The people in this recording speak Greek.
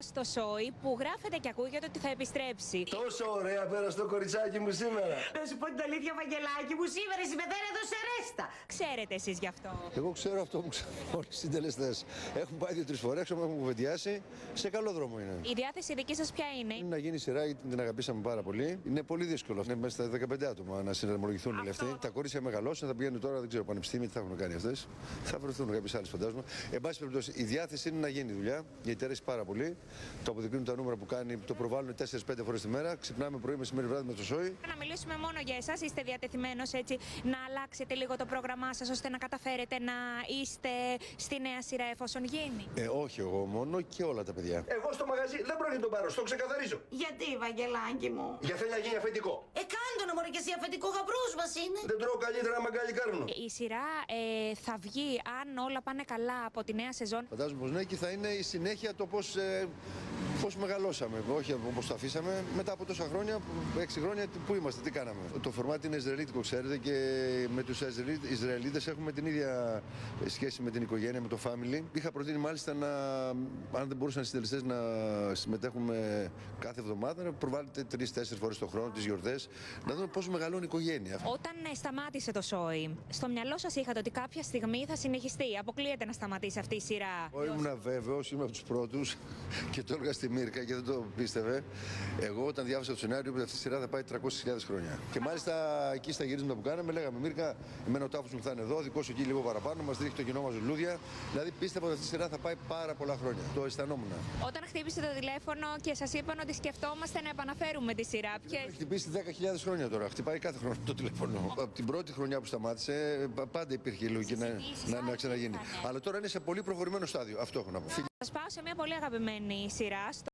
Στο σόι που γράφεται και ακούγεται ότι θα επιστρέψει. Τόσο ωραία πέρασε το κοριτσάκι μου σήμερα. Να σου πω την αλήθεια, Βαγγελάκη μου, σήμερα η συμμετέρα εδώ σε ρέστα. Ξέρετε εσείς γι' αυτό? Εγώ ξέρω αυτό που ξέρουν όλοι οι συντελεστές. Έχουν πάει 2-3 φορές, έχουμε κουβεντιάσει. Σε καλό δρόμο είναι. Η διάθεση δική σας ποια είναι? Είναι να γίνει σειρά, γιατί την αγαπήσαμε πάρα πολύ. Είναι πολύ δύσκολο. Είναι μέσα στα 15 άτομα να συναρμολογηθούν όλοι αυτοί. Τα κορίτσια μεγαλώσουν, θα πηγαίνουν τώρα, δεν ξέρω, πανεπιστήμια, τι θα έχουν κάνει αυτές. Θα βρεθούν κάποιες άλλες, φαντάζομαι. Εν πάση περιπτώσει, η διάθεση είναι να γίνει δουλειά, γιατί αρέσει πάρα πολύ. Το αποδεικνύουν τα νούμερα που κάνει, το προβάλλουν 4-5 φορές τη μέρα. Ξυπνάμε πρωί, μεσημέρι, βράδυ με το σόι. Να μιλήσουμε μόνο για εσάς. Είστε διατεθειμένος έτσι να αλλάξετε λίγο το πρόγραμμά σας ώστε να καταφέρετε να είστε στη νέα σειρά εφόσον γίνει? Όχι εγώ μόνο, και όλα τα παιδιά. Εγώ στο μαγαζί δεν πρόκειται να τον πάρω, στο ξεκαθαρίζω. Γιατί, Βαγγελάκη μου? Για θέλει να γίνει αφεντικό. Κάντο να μωρέ και εσύ, αφεντικό γαμπρός μας είναι. Δεν τρώω καλύτερα μαγκάλι κάρνο. Η σειρά θα βγει αν όλα πάνε καλά από τη νέα σεζόν. Φαντάζομαι πως ναι, και θα είναι η συνέχεια το πώς μεγαλώσαμε, όχι όπως το αφήσαμε. Μετά από τόσα χρόνια, 6 χρόνια, πού είμαστε, τι κάναμε. Το φορμάτι είναι ισραηλίτικο, ξέρετε, και με τους Ισραηλίτες έχουμε την ίδια σχέση με την οικογένεια, με το family. Είχα προτείνει μάλιστα αν δεν μπορούσαν οι συντελεστές να συμμετέχουμε κάθε εβδομάδα, να προβάλλετε 3-4 φορές το χρόνο, τις γιορτές, να δούμε πώς μεγαλώνει η οικογένεια. Όταν σταμάτησε το σόι, στο μυαλό σας είχατε ότι κάποια στιγμή θα συνεχιστεί? Αποκλείεται να σταματήσει αυτή η σειρά? Εγώ ήμουν βέβαιος, ήμουν από τους πρώτους και το έλεγα στη Μύρκα και δεν το πίστευε. Εγώ όταν διάβασα το σενάριο, είπα ότι αυτή η σειρά θα πάει 300.000 χρόνια. Και μάλιστα εκεί στα γυρίσματα που κάναμε, λέγαμε Μύρκα, εμένα ο τάφος μου θα είναι εδώ, δικό σου εκεί λίγο παραπάνω, μας ρίχνει το κοινό μας λουλούδια. Δηλαδή πίστευα ότι αυτή η σειρά θα πάει πάρα πολλά χρόνια. Το αισθανόμουν. Όταν χτύπησε το τηλέφωνο και σας είπαν ότι σκεφτόμαστε να επαναφέρουμε τη σειρά, Έχει χτυπήσει 10.000 χρόνια τώρα. Χτυπάει κάθε χρόνο το τηλέφωνο. Από την πρώτη χρονιά που σταμάτησε, πάντα υπήρχε η λογική να ξαναγίνει. Αλλά τώρα είναι σε πολύ προχωρημένο στάδιο. Αυτό έχω να πω. Σας πάω σε μια πολύ αγαπημένη σειρά.